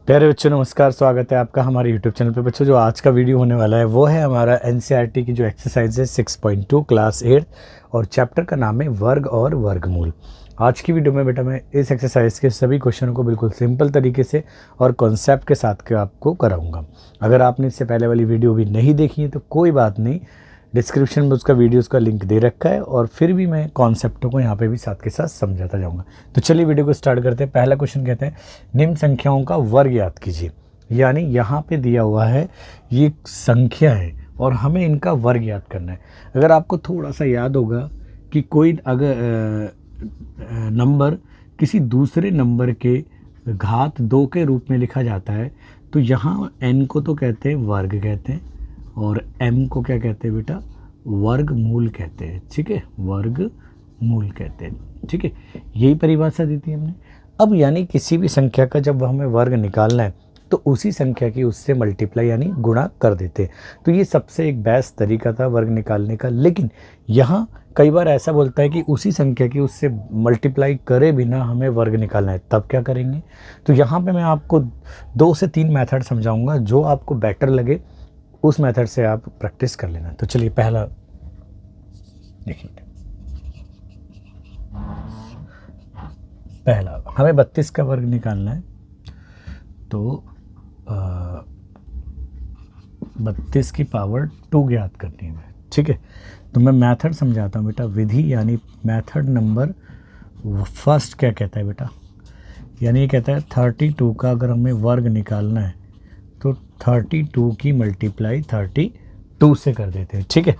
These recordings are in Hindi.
प्यारे बच्चों नमस्कार, स्वागत है आपका हमारे YouTube चैनल पे। बच्चों जो आज का वीडियो होने वाला है वो है हमारा NCERT की जो एक्सरसाइज है 6.2 क्लास 8 और चैप्टर का नाम है वर्ग और वर्गमूल। आज की वीडियो में बेटा मैं इस एक्सरसाइज के सभी क्वेश्चनों को बिल्कुल सिंपल तरीके से और कॉन्सेप्ट के साथ के आपको कराऊंगा। अगर आपने इससे पहले वाली वीडियो भी नहीं देखी है तो कोई बात नहीं, डिस्क्रिप्शन में उसका वीडियोस का लिंक दे रखा है और फिर भी मैं कॉन्सेप्टों को यहाँ पे भी साथ के साथ समझाता जाऊँगा। तो चलिए वीडियो को स्टार्ट करते हैं। पहला क्वेश्चन कहते हैं निम्न संख्याओं का वर्ग याद कीजिए। यानी यहाँ पे दिया हुआ है ये संख्या है और हमें इनका वर्ग याद करना है। अगर आपको थोड़ा सा याद होगा कि कोई अगर नंबर किसी दूसरे नंबर के घात 2 के रूप में लिखा जाता है तो यहाँ n को तो कहते हैं वर्ग कहते हैं और m को क्या कहते हैं बेटा, वर्गमूल कहते हैं। ठीक है, वर्गमूल कहते हैं। ठीक है, यही परिभाषा दी थी हमने। अब यानी किसी भी संख्या का जब हमें वर्ग निकालना है तो उसी संख्या की उससे मल्टीप्लाई यानी गुणा कर देते हैं। तो ये सबसे एक बेस्ट तरीका था वर्ग निकालने का। लेकिन यहाँ कई बार ऐसा बोलता है कि उसी संख्या की उससे मल्टीप्लाई करे बिना हमें वर्ग निकालना है, तब क्या करेंगे? तो यहाँ पे मैं आपको 2 से 3 मेथड समझाऊंगा, जो आपको बेटर लगे उस मेथड से आप प्रैक्टिस कर लेना। तो चलिए पहला देखिए, पहला हमें 32 का वर्ग निकालना है। तो 32 की पावर 2 ज्ञात करनी है। ठीक है, तो मैं मेथड समझाता हूँ बेटा। विधि यानी मेथड नंबर फर्स्ट क्या कहता है बेटा, यानी ये कहता है 32 का अगर हमें वर्ग निकालना है तो 32 की मल्टीप्लाई 32 से कर देते हैं। ठीक है,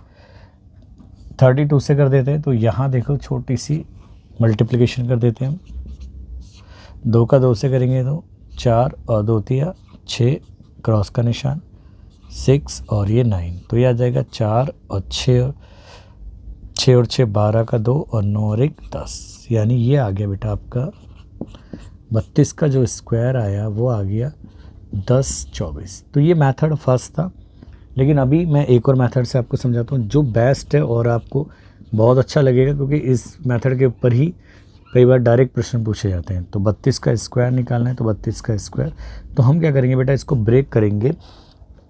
32 से कर देते हैं। तो यहाँ देखो छोटी सी मल्टीप्लिकेशन कर देते हैं हम। 2 का 2 से करेंगे तो 4 और 2 तिया 6, क्रॉस का निशान 6 और ये 9, तो ये आ जाएगा 4 और 6 और 6 12 का 2 और 9 और 1 10। यानी ये आ गया बेटा आपका 32 का जो स्क्वायर आया वो आ गया 10 24। तो ये मेथड फर्स्ट था। लेकिन अभी मैं एक और मेथड से आपको समझाता हूँ जो बेस्ट है और आपको बहुत अच्छा लगेगा, क्योंकि इस मेथड के ऊपर ही कई बार डायरेक्ट प्रश्न पूछे जाते हैं। तो 32 का स्क्वायर निकालना है, तो 32 का स्क्वायर, तो हम क्या करेंगे बेटा, इसको ब्रेक करेंगे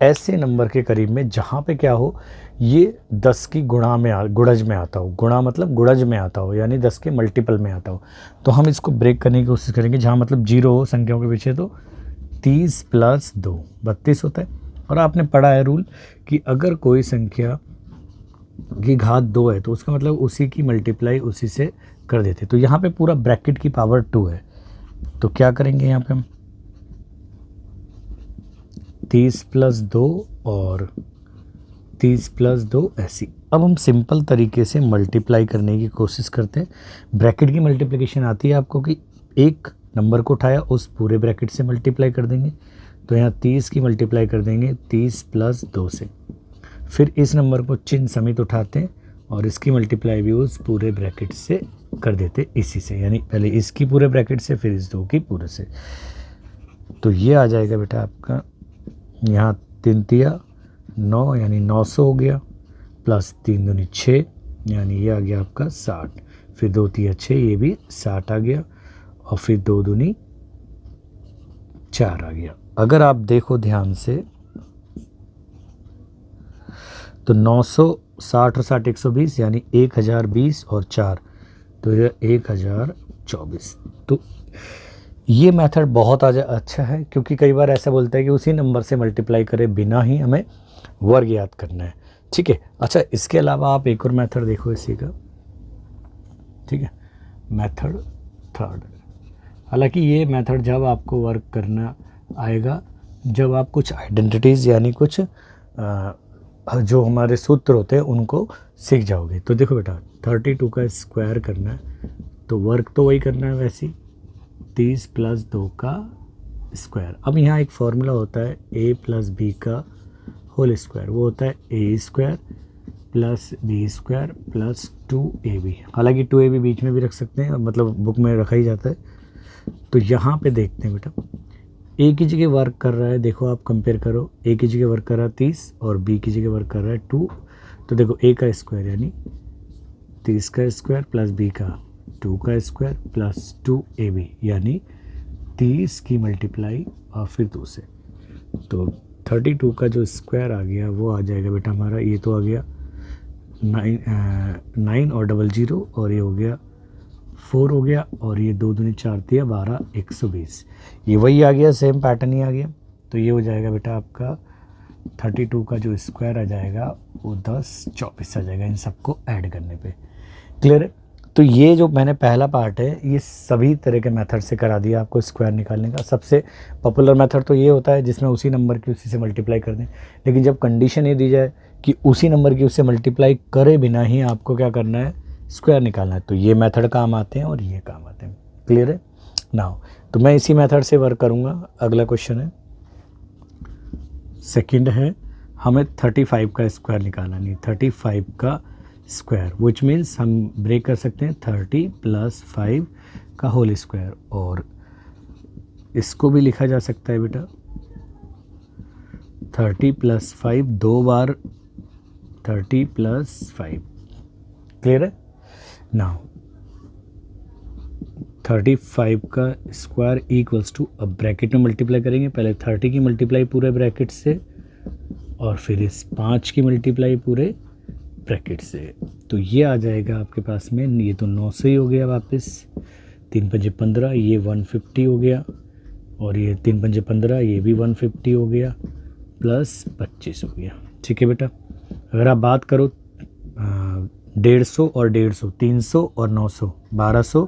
ऐसे नंबर के करीब में जहाँ पे क्या हो, ये 10 की गुणज में आता हो। गुणा मतलब गुणज में आता हो, यानी 10 के मल्टीपल में आता हो। तो हम इसको ब्रेक करने की कोशिश करेंगे जहाँ मतलब 0 हो संख्याओं के पीछे। तो 30 + 2 32 होता है। और आपने पढ़ा है रूल कि अगर कोई संख्या की घात 2 है तो उसका मतलब उसी की मल्टीप्लाई उसी से कर देते। तो यहाँ पे पूरा ब्रैकेट की पावर 2 है। तो क्या करेंगे यहाँ पे हम 30 + 2 और 30 + 2 ऐसी। अब हम सिंपल तरीके से मल्टीप्लाई करने की कोशिश करते हैं। ब्रैकेट की मल्टीप्लिकेशन आती है आपको कि एक नंबर को उठाया उस पूरे ब्रैकेट से मल्टीप्लाई कर देंगे। तो यहाँ 30 की मल्टीप्लाई कर देंगे 30 + 2 से। फिर इस नंबर को चिन्ह समेत उठाते हैं और इसकी मल्टीप्लाई भी उस पूरे ब्रैकेट से कर देते इसी से, यानी पहले इसकी पूरे ब्रैकेट से फिर इस 2 की पूरे से। तो ये आ जाएगा बेटा आपका यहाँ 3 तिया 9 यानी 900 हो गया, प्लस 3 दूनी 6 यानी ये आ गया आपका 60। फिर 2 तिया 6 ये भी 60 आ गया और फिर 2 दूनी 4 आ गया। अगर आप देखो ध्यान से तो 960 और 60 120 यानी 1020 और 4 तो ये 1024। तो ये मेथड बहुत अच्छा है, क्योंकि कई बार ऐसा बोलता है कि उसी नंबर से मल्टीप्लाई करे बिना ही हमें वर्ग याद करना है। ठीक है, अच्छा इसके अलावा आप एक और मेथड देखो इसी का। ठीक है, मेथड थर्ड। हालांकि ये मेथड जब आपको वर्क करना आएगा जब आप कुछ आइडेंटिटीज़ यानी कुछ जो हमारे सूत्र होते हैं उनको सीख जाओगे। तो देखो बेटा 32 का स्क्वायर करना है तो वर्क तो वही करना है वैसे 30 + 2 का स्क्वायर। अब यहाँ एक फॉर्मूला होता है a + b का होल स्क्वायर, वो होता है a² + b² + 2ab। हालांकि 2ab बीच में भी रख सकते हैं, मतलब बुक में रखा ही जाता है। तो यहाँ पे देखते हैं बेटा ए की जगह वर्क कर रहा है, देखो आप कंपेयर करो, ए की जगह वर्क कर रहा है 30 और बी की जगह वर्क कर रहा है 2। तो देखो ए का स्क्वायर यानी 30 का स्क्वायर प्लस बी का 2 का स्क्वायर प्लस 2ab यानी 30 की मल्टीप्लाई और फिर 2 से, तो 32 का जो स्क्वायर आ गया वो आ जाएगा बेटा हमारा, ये तो आ गया 9 और 00 और ये हो गया 4 हो गया, और ये 2 दूनी 4 दिया 12, 120, ये वही आ गया, सेम पैटर्न ही आ गया। तो ये हो जाएगा बेटा आपका 32 का जो स्क्वायर आ जाएगा वो 10, 24 आ जाएगा इन सबको ऐड करने पे। क्लियर है? तो ये जो मैंने पहला पार्ट है ये सभी तरह के मेथड से करा दिया आपको स्क्वायर निकालने का। सबसे पॉपुलर मेथड तो ये होता है जिसमें उसी नंबर की उसी से मल्टीप्लाई कर दें, लेकिन जब कंडीशन ये दी जाए कि उसी नंबर की उससे मल्टीप्लाई करे बिना ही आपको क्या करना है, स्क्वायर निकालना है, तो ये मेथड काम आते हैं और ये काम आते हैं। क्लियर है? नाउ तो मैं इसी मेथड से वर्क करूँगा। अगला क्वेश्चन है, सेकंड है, हमें 35 का स्क्वायर निकालना, नहीं 35 का स्क्वायर, विच मीन्स हम ब्रेक कर सकते हैं 30 + 5 का होल स्क्वायर, और इसको भी लिखा जा सकता है बेटा 30 + 5 2 बार 30 + 5। क्लियर है? नाउ 35 का स्क्वायर इक्वल्स टू, अब ब्रैकेट में मल्टीप्लाई करेंगे, पहले 30 की मल्टीप्लाई पूरे ब्रैकेट से और फिर इस 5 की मल्टीप्लाई पूरे ब्रैकेट से, तो ये आ जाएगा आपके पास में, ये तो 9 से ही हो गया वापस, 3 पंजे 15, ये 150 हो गया, और ये 3 पंजे 15, ये भी 150 हो गया, प्लस 25 हो गया। ठीक है बेटा? अगर आप बात करो 150 और 150, 300 और 900, 1200,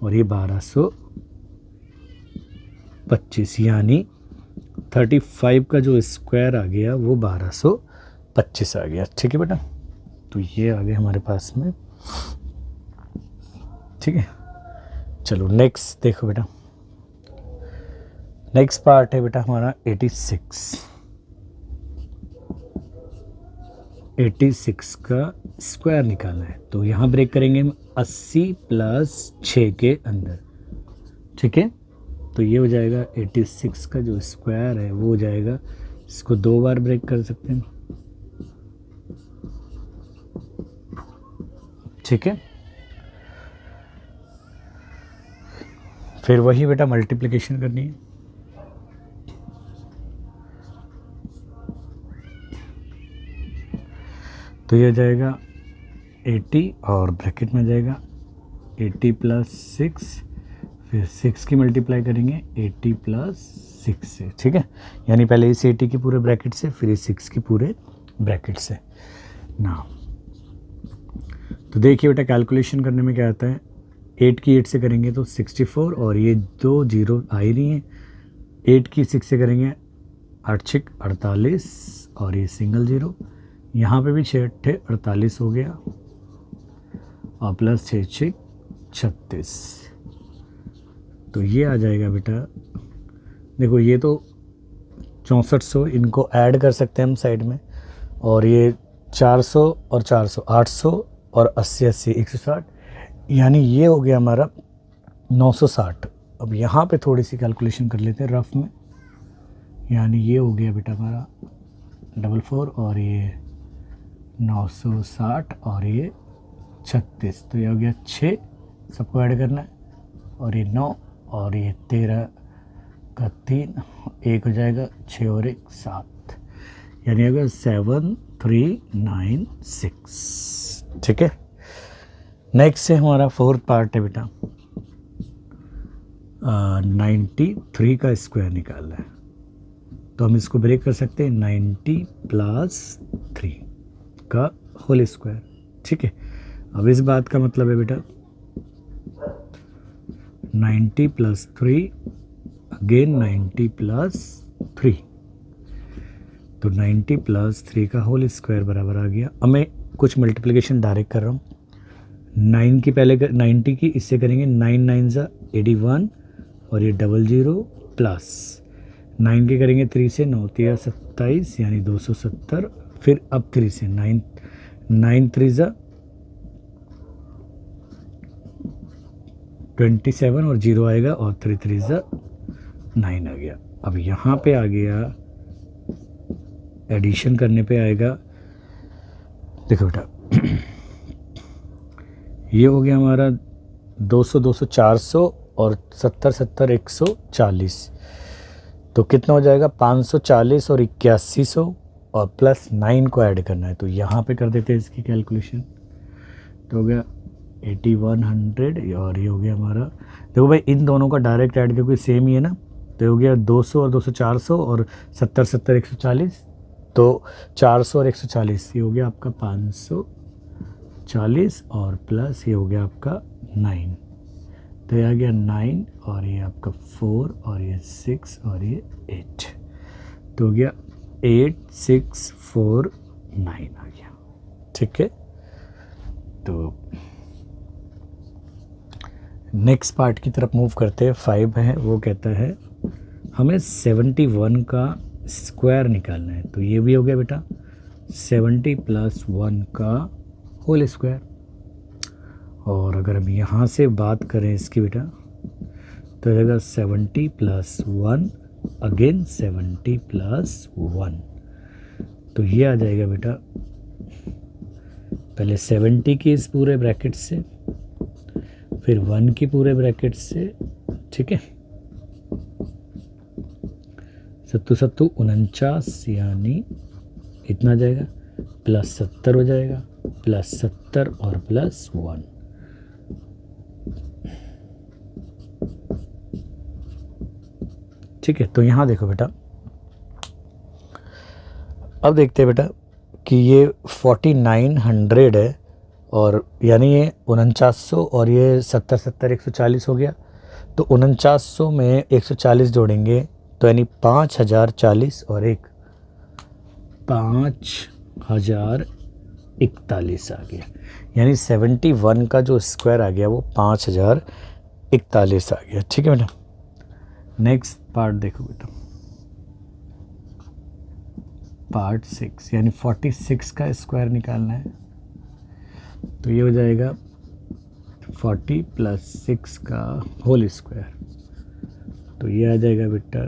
और ये 1225, यानी 35 का जो स्क्वायर आ गया वो 1225 आ गया। ठीक है बेटा? तो ये आ गया हमारे पास में। ठीक है, चलो नेक्स्ट देखो बेटा, नेक्स्ट पार्ट है बेटा हमारा 86 का स्क्वायर निकालना है। तो यहाँ ब्रेक करेंगे हम 80 + 6 के अंदर। ठीक है, तो ये हो जाएगा 86 का जो स्क्वायर है वो हो जाएगा, इसको 2 बार ब्रेक कर सकते हैं। ठीक है, फिर वही बेटा मल्टीप्लिकेशन करनी है। तो ये हो जाएगा 80 और ब्रैकेट में जाएगा 80 + 6, फिर 6 की मल्टीप्लाई करेंगे 80 + 6 से। ठीक है, यानी पहले इस 80 की पूरे ब्रैकेट से, फिर इस 6 की पूरे ब्रैकेट से ना। तो देखिए बेटा कैलकुलेशन करने में क्या आता है, 8 की 8 से करेंगे तो 64, और ये 2 0 आ ही रही हैं। 8 की 6 से करेंगे 8 6 48, और ये सिंगल 0, यहाँ पे भी 6 8 48 हो गया, और प्लस 6 6 36। तो ये आ जाएगा बेटा, देखो ये तो 6400, इनको ऐड कर सकते हैं हम साइड में, और ये 400 और 400 800 और 80 80 160, यानी ये हो गया हमारा 960। अब यहाँ पे थोड़ी सी कैलकुलेशन कर लेते हैं रफ में, यानी ये हो गया बेटा हमारा 44, और ये 960, और ये 36, तो ये हो गया 6, सबको ऐड करना है, और ये 9, और ये 13 का 3, 1 हो जाएगा, 6 और 1 7, यानी अगर 7396। ठीक है, नेक्स्ट से हमारा 4th पार्ट है बेटा 93 का स्क्वायर निकालना है। तो हम इसको ब्रेक कर सकते हैं 90 + 3 का होल स्क्वायर। ठीक है, अब इस बात का मतलब है बेटा 90 + 3 अगेन 90 + 3, तो 90 + 3 का होल स्क्वायर बराबर आ गया। अब मैं कुछ मल्टीप्लिकेशन डायरेक्ट कर रहा हूँ, 9 की पहले 90 की इससे करेंगे 9 9 81, और ये 00 प्लस 9 के करेंगे 3 से 9 3 27, यानी 270, फिर अब 3 से 9 9 3 27 और 0 आएगा, और 3 3 9 आ गया। अब यहाँ पे आ गया एडिशन करने पे आएगा, देखो बेटा ये हो गया हमारा 200 200 400 और 70 70 140, तो कितना हो जाएगा 540 और 8100 और प्लस 9 को ऐड करना है। तो यहाँ पे कर देते हैं इसकी कैलकुलेशन, तो हो गया 8100 और ये हो गया हमारा। देखो भाई इन दोनों का डायरेक्ट ऐड क्योंकि सेम ही है ना, तो हो गया 200 और 200 400 और 70 70 140, तो 400 और 140 ये हो गया आपका 540 और प्लस ये हो गया आपका 9, तो ये आ गया 9 और ये आपका 4 और ये 6 और ये 8, तो हो गया 8649 आ गया। ठीक है, तो नेक्स्ट पार्ट की तरफ मूव करते हैं। 5 है, वो कहता है हमें 71 का स्क्वायर निकालना है। तो ये भी हो गया बेटा 70 + 1 का होल स्क्वायर। और अगर हम यहाँ से बात करें इसकी बेटा, तो हो जाएगा 70 + 1 अगेन 70 + 1, तो ये आ जाएगा बेटा पहले 70 की इस पूरे ब्रैकेट से, फिर 1 की पूरे ब्रैकेट से। ठीक है, 7 7 49 यानी इतना आ जाएगा, प्लस 70 हो जाएगा, प्लस 70 और प्लस 1। ठीक है, तो यहाँ देखो बेटा, अब देखते हैं बेटा कि ये 4900 है और यानी ये 4900 और ये 70 70 140 हो गया, तो 4900 में 140 जोड़ेंगे तो यानी 5040 और एक 5041 आ गया, यानी 71 का जो स्क्वायर आ गया वो 5041 आ गया। ठीक है बेटा, नेक्स्ट पार्ट देखो बेटा, पार्ट 6 यानी 46 का स्क्वायर निकालना है। तो ये हो जाएगा 40 + 6 का होल स्क्वायर, तो ये आ जाएगा बेटा,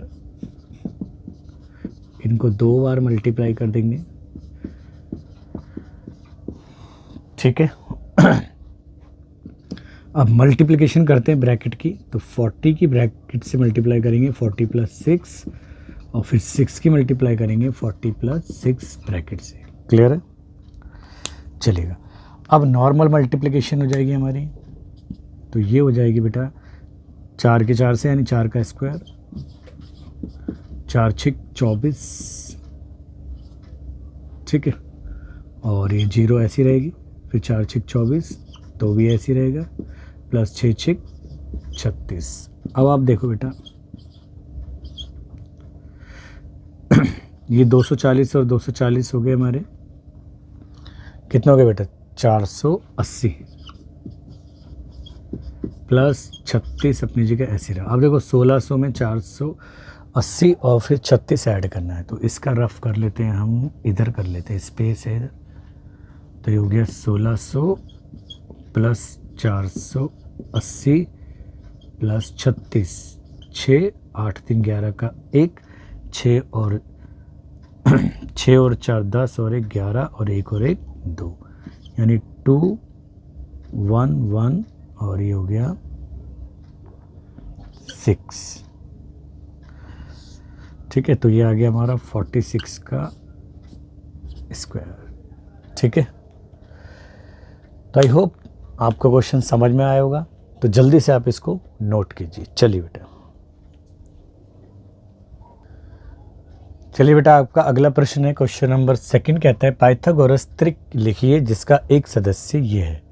इनको 2 बार मल्टीप्लाई कर देंगे। ठीक है, अब मल्टीप्लिकेशन करते हैं ब्रैकेट की, तो 40 की ब्रैकेट से मल्टीप्लाई करेंगे 40 + 6 और फिर 6 की मल्टीप्लाई करेंगे 40 + 6 ब्रैकेट से। क्लियर है, चलेगा। अब नॉर्मल मल्टीप्लिकेशन हो जाएगी हमारी, तो ये हो जाएगी बेटा 4 के 4 से यानी 4 का स्क्वायर, 4 6 24। ठीक है, और ये 0 ऐसी रहेगी, फिर 4 6 24 तो भी ऐसी रहेगा, प्लस 6 6 36। अब आप देखो बेटा ये 240 और 240 हो गए हमारे, कितना हो गया बेटा 480 प्लस 36 अपनी जगह ऐसी रहा। अब देखो 1600 में 480 और फिर 36 ऐड करना है, तो इसका रफ कर लेते हैं हम, इधर कर लेते हैं, स्पेस है इधर, तो ये हो गया 1600 प्लस 480 प्लस 36, 6 8 3 11 का 1, 6 और 6 और 4 10 और 1 11 और 1 और 1 2, यानी 2 1 1 और ये हो गया 6। ठीक है, तो ये आ गया हमारा 46 का स्क्वायर। ठीक है, तो आई होप आपको क्वेश्चन समझ में आया होगा, तो जल्दी से आप इसको नोट कीजिए। चलिए बेटा आपका अगला प्रश्न है, क्वेश्चन नंबर 2 कहता है पाइथागोरस त्रिक लिखिए जिसका एक सदस्य ये है।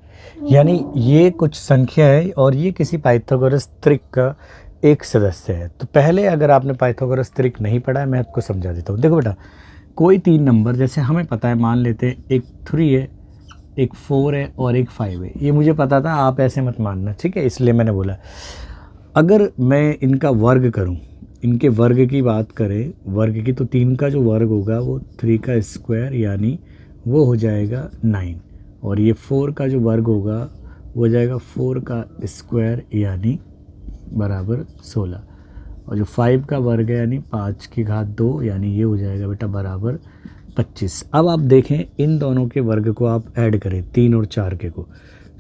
यानी ये कुछ संख्या है और ये किसी पाइथागोरस त्रिक का एक सदस्य है। तो पहले अगर आपने पाइथागोरस त्रिक नहीं पढ़ा है, मैं आपको समझा देता हूँ। देखो बेटा, कोई 3 नंबर जैसे हमें पता है, मान लेते हैं एक 3 है, एक 4 है और एक 5 है, ये मुझे पता था, आप ऐसे मत मानना। ठीक है, इसलिए मैंने बोला अगर मैं इनका वर्ग करूं, इनके वर्ग की बात करें, वर्ग की, तो 3 का जो वर्ग होगा वो 3 का स्क्वायर यानी वो हो जाएगा 9, और ये 4 का जो वर्ग होगा वो हो जाएगा 4 का स्क्वायर यानी बराबर 16, और जो 5 का वर्ग है यानी 5 की घात 2 यानी ये हो जाएगा बेटा बराबर 25। अब आप देखें इन दोनों के वर्ग को आप ऐड करें, 3 और 4 के को,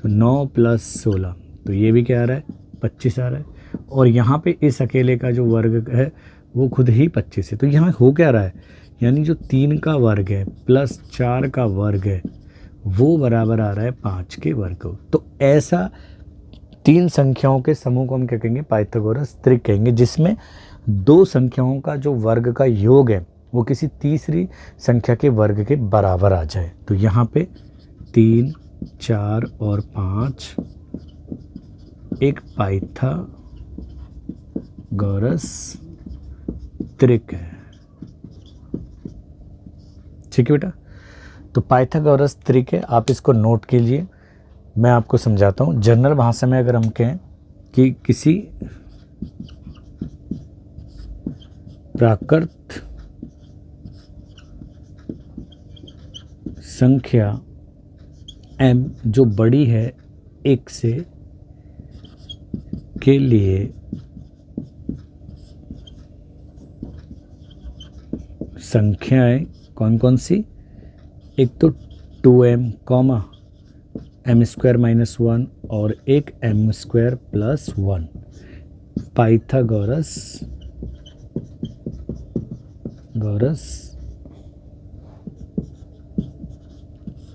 तो 9 + 16, तो ये भी क्या आ रहा है 25 आ रहा है, और यहाँ पे इस अकेले का जो वर्ग है वो खुद ही 25 है। तो यहाँ हो क्या रहा है, यानी जो 3 का वर्ग है प्लस 4 का वर्ग है वो बराबर आ रहा है 5 के वर्ग। तो ऐसा 3 संख्याओं के समूह को हम क्या कहेंगे, पाइथागोरस त्रिक कहेंगे, जिसमें 2 संख्याओं का जो वर्ग का योग है वो किसी तीसरी संख्या के वर्ग के बराबर आ जाए। तो यहाँ पे 3, 4 और 5 एक पाइथागोरस त्रिक है। ठीक है बेटा, तो पाइथागोरस त्रिक है, आप इसको नोट कीजिए। मैं आपको समझाता हूँ। जनरल भाषा में अगर हम कहें कि किसी प्राकृत संख्या m जो बड़ी है 1 से के लिए संख्याएं कौन कौन सी, एक तो 2m comma m square minus 1 और एक m स्क्वायर प्लस 1 पाइथागोरस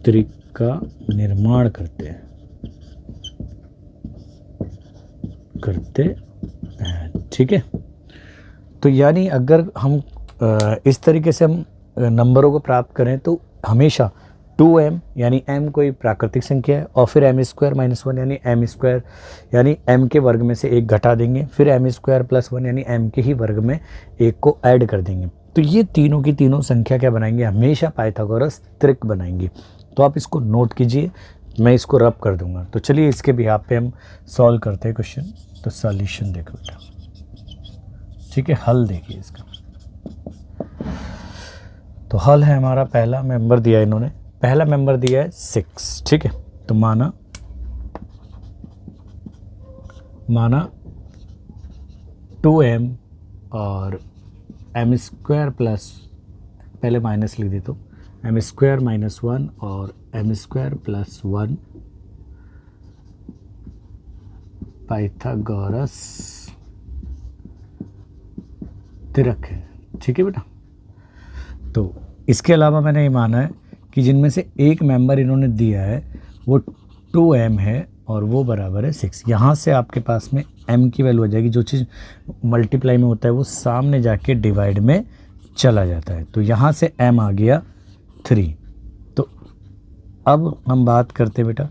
त्रिक का निर्माण करते हैं। ठीक है, तो यानी अगर हम इस तरीके से हम नंबरों को प्राप्त करें तो हमेशा 2m यानी m कोई प्राकृतिक संख्या है और फिर m स्क्वायर माइनस 1 यानी m स्क्वायर यानी m के वर्ग में से 1 घटा देंगे, फिर m स्क्वायर प्लस 1 यानी m के ही वर्ग में 1 को ऐड कर देंगे। तो ये तीनों की तीनों संख्या क्या बनाएंगे, हमेशा पाइथागोरस त्रिक बनाएंगे। तो आप इसको नोट कीजिए, मैं इसको रब कर दूंगा। तो चलिए इसके बिहाफ पे हम सॉल्व करते हैं क्वेश्चन। तो सॉल्यूशन देखो बेटा, ठीक है, हल देखिए इसका। तो हल है हमारा, पहला मेंबर दिया इन्होंने, पहला मेंबर दिया है 6। ठीक है, तो माना 2m और m स्क्वायर प्लस, पहले माइनस लिख दी तो m स्क्वायर माइनस 1 और m स्क्वायर प्लस 1 पाइथागोरस त्रिक है। ठीक है बेटा, तो इसके अलावा मैंने ये माना है कि जिनमें से एक मेंबर इन्होंने दिया है वो 2m है और वो बराबर है 6। यहाँ से आपके पास में m की वैल्यू आ जाएगी, जो चीज़ मल्टीप्लाई में होता है वो सामने जाके डिवाइड में चला जाता है। तो यहाँ से m आ गया 3। तो अब हम बात करते हैं बेटा,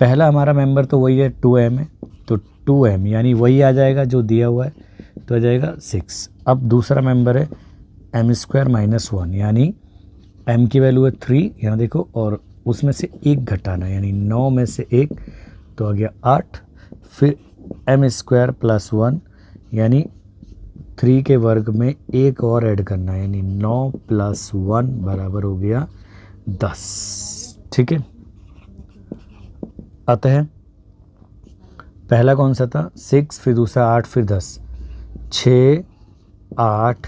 पहला हमारा मेंबर तो वही है 2m है, तो 2m यानी वही आ जाएगा जो दिया हुआ है, तो आ जाएगा 6। अब दूसरा मेंबर है m स्क्वायर माइनस 1 यानी m की वैल्यू है 3, यहाँ देखो, और उसमें से 1 घटाना यानी 9 में से 1 तो आ गया 8, फिर m स्क्वायर प्लस 1 यानी 3 के वर्ग में 1 और ऐड करना यानी 9 प्लस 1 बराबर हो गया 10। ठीक है, अतः पहला कौन सा था 6, फिर दूसरा 8, फिर 10, 6, 8,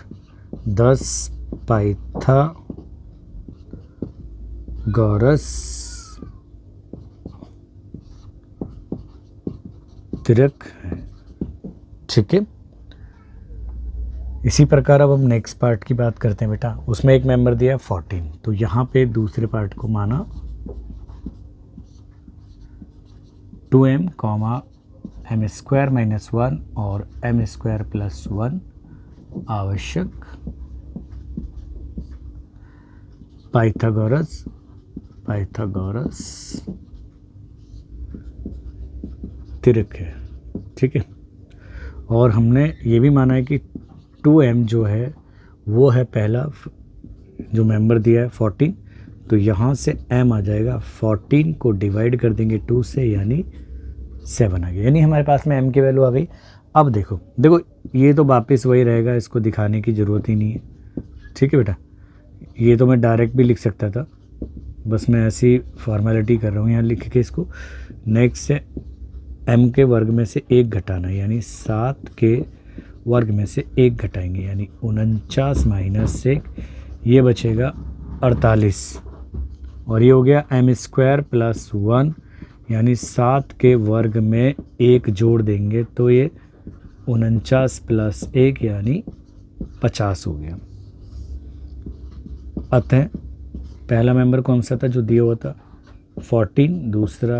10 पाइथागोरस त्रिक है। ठीक है, इसी प्रकार अब हम नेक्स्ट पार्ट की बात करते हैं बेटा। उसमें एक मेंबर दिया है 14, तो यहाँ पे दूसरे पार्ट को माना 2m comma m square minus 1 और m स्क्वायर प्लस 1 आवश्यक पाइथागोरस त्रिक है। ठीक है, और हमने ये भी माना है कि 2m जो है वो है पहला जो मेंबर दिया है 14, तो यहाँ से m आ जाएगा, 14 को डिवाइड कर देंगे 2 से यानी 7 आ गया, यानी हमारे पास में m की वैल्यू आ गई। अब देखो ये तो वापस वही रहेगा, इसको दिखाने की ज़रूरत ही नहीं है। ठीक है बेटा, ये तो मैं डायरेक्ट भी लिख सकता था, बस मैं ऐसी फॉर्मेलिटी कर रहा हूँ यहाँ लिख के इसको। नेक्स्ट से m के वर्ग में से 1 घटाना यानी 7 के वर्ग में से 1 घटाएंगे यानी 49 माइनस 1, ये बचेगा 48, और ये हो गया m स्क्वायर प्लस 1 यानी 7 के वर्ग में 1 जोड़ देंगे तो ये 49 प्लस 1 यानी 50 हो गया। अतः पहला मेंबर कौन सा था जो दिया हुआ था 14, दूसरा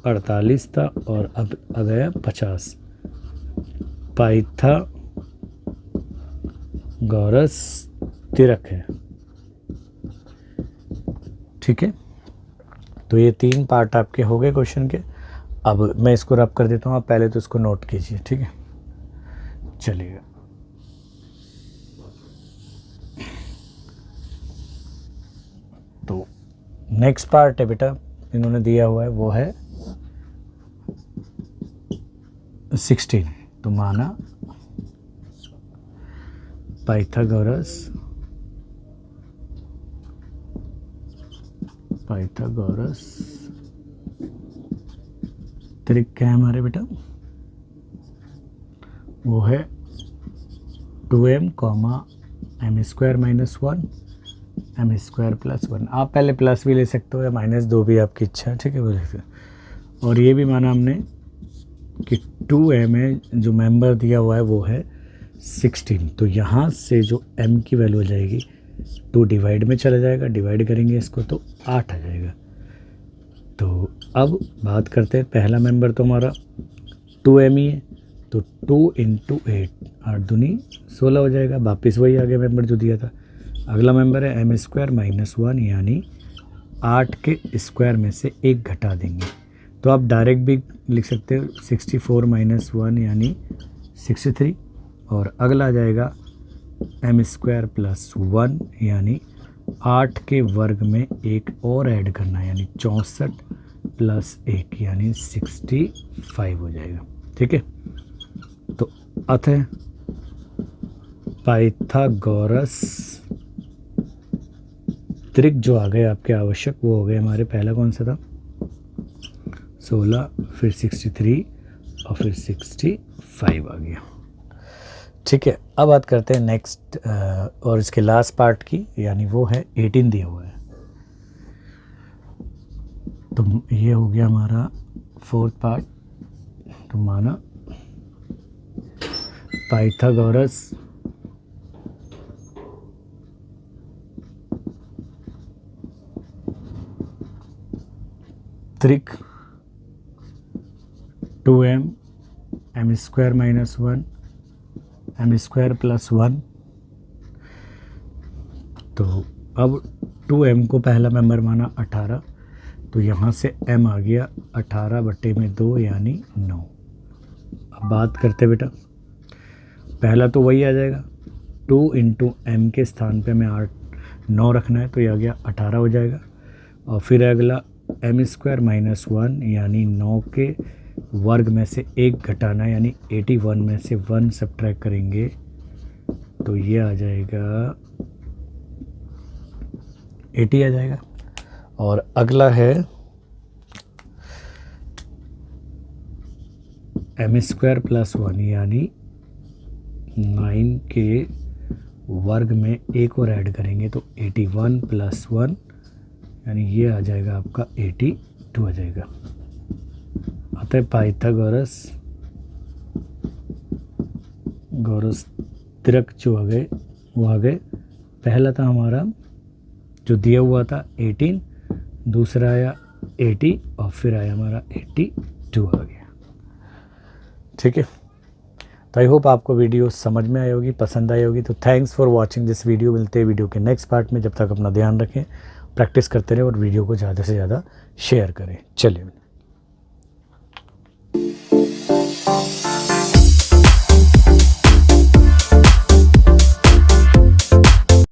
48 था और अब आ गया 50। पाइथागोरस तिरक है। ठीक है, तो ये 3 पार्ट आपके हो गए क्वेश्चन के। अब मैं इसको रब कर देता हूँ, आप पहले तो इसको नोट कीजिए। ठीक है, चलिए तो नेक्स्ट पार्ट है बेटा इन्होंने दिया हुआ है वो है 16। तो माना पाइथागोरस त्रिक क्या है हमारे बेटा, वो है 2m m square minus 1 m square plus 1। आप पहले प्लस भी ले सकते हो या -2 भी आपकी इच्छा है। ठीक है, बोले। और ये भी माना हमने कि 2m है जो मेंबर दिया हुआ है वो है 16। तो यहाँ से जो m की वैल्यू आ जाएगी 2 डिवाइड में चला जाएगा, डिवाइड करेंगे इसको तो 8 आ जाएगा। तो अब बात करते हैं, पहला मेंबर तो हमारा 2m ही है, तो 2 × 8 8 दूनी 16 हो जाएगा। वापस वही आगे मेंबर जो दिया था। अगला मेंबर है m स्क्वायर माइनस 1 यानी 8 के स्क्वायर में से 1 घटा देंगे। तो आप डायरेक्ट भी लिख सकते हो 64 माइनस 1 यानी 63। और अगला आ जाएगा m स्क्वायर प्लस 1 यानी 8 के वर्ग में एक और ऐड करना है यानी 64 प्लस 1 यानी 65 हो जाएगा। ठीक है, तो अतः पाइथागोरस त्रिक जो आ गए आपके आवश्यक वो हो गए हमारे, पहला कौन सा था 16, फिर 63 और फिर 65 आ गया। ठीक है, अब बात करते हैं नेक्स्ट और इसके लास्ट पार्ट की, यानी वो है 18 दिया हुआ है। तो ये हो गया हमारा 4th पार्ट। तो माना पाइथागोरस त्रिक 2m m square minus 1 m square plus 1। तो अब 2m को पहला मेंबर माना 18, तो यहाँ से m आ गया 18/2 यानी 9। अब बात करते बेटा, पहला तो वही आ जाएगा 2 × m के स्थान पे हमें 9 रखना है, तो ये आ गया 18 हो जाएगा। और फिर अगला m स्क्वायर माइनस 1 यानी 9 के वर्ग में से 1 घटाना यानी 81 में से 1 सब्ट्रैक्ट करेंगे तो ये आ जाएगा 80 आ जाएगा। और अगला है m स्क्वायर प्लस 1 यानी 9 के वर्ग में एक और ऐड करेंगे तो 81 प्लस 1 यानी ये आ जाएगा आपका 82 आ जाएगा। अतः पाइथागोरस त्रिक जो आ गए वो आ गए, पहला था हमारा जो दिया हुआ था 18, दूसरा आया 80 और फिर आया हमारा 82 आ गया। ठीक है, तो आई होप आपको वीडियो समझ में आई होगी, पसंद आई होगी। तो thanks for watching this video. मिलते हैं वीडियो के नेक्स्ट पार्ट में। जब तक अपना ध्यान रखें, प्रैक्टिस करते रहें और वीडियो को ज़्यादा से ज़्यादा शेयर करें। चलिए।